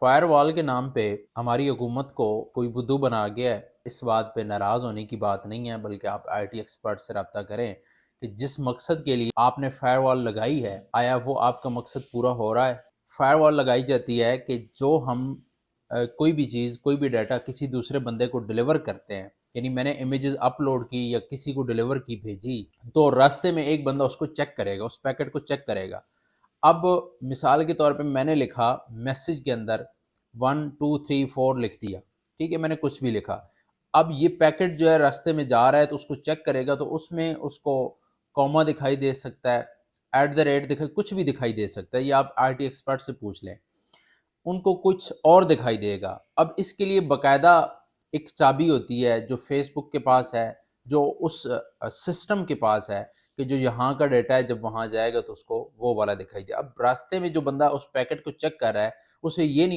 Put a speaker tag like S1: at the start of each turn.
S1: Fire وال کے نام پہ ہماری حکومت کو کوئی بدو بنا گیا ہے، اس بات پہ ناراض ہونے کی بات نہیں ہے، بلکہ آپ آئی ٹی ایکسپرٹ سے رابطہ کریں کہ جس مقصد کے لیے آپ نے فائر وال لگائی ہے آیا وہ آپ کا مقصد پورا ہو رہا ہے۔ فائر وال لگائی جاتی ہے کہ جو ہم کوئی بھی چیز، کوئی بھی ڈیٹا کسی دوسرے بندے کو ڈیلیور کرتے ہیں، یعنی میں نے امیجز اپلوڈ کی یا کسی کو ڈیلیور کی بھیجی، تو راستے میں ایک بندہ اس کو چیک کرے گا، اس پیکٹ کو چیک کرے گا۔ اب مثال کے طور پہ میں نے لکھا میسج کے اندر 1 2 3 4 لکھ دیا، ٹھیک ہے، میں نے کچھ بھی لکھا۔ اب یہ پیکٹ جو ہے راستے میں جا رہا ہے تو اس کو چیک کرے گا، تو اس میں اس کو کوما دکھائی دے سکتا ہے، ایٹ دا ریٹ دکھائی، کچھ بھی دکھائی دے سکتا ہے، یہ آپ آئی ٹی ایکسپرٹ سے پوچھ لیں، ان کو کچھ اور دکھائی دے گا۔ اب اس کے لیے باقاعدہ ایک چابی ہوتی ہے جو فیس بک کے پاس ہے، جو اس سسٹم کے پاس ہے، کہ جو یہاں کا ڈیٹا ہے جب وہاں جائے گا تو اس کو وہ والا دکھائی دے۔ اب راستے میں جو بندہ اس پیکٹ کو چیک کر رہا ہے اسے یہ نہیں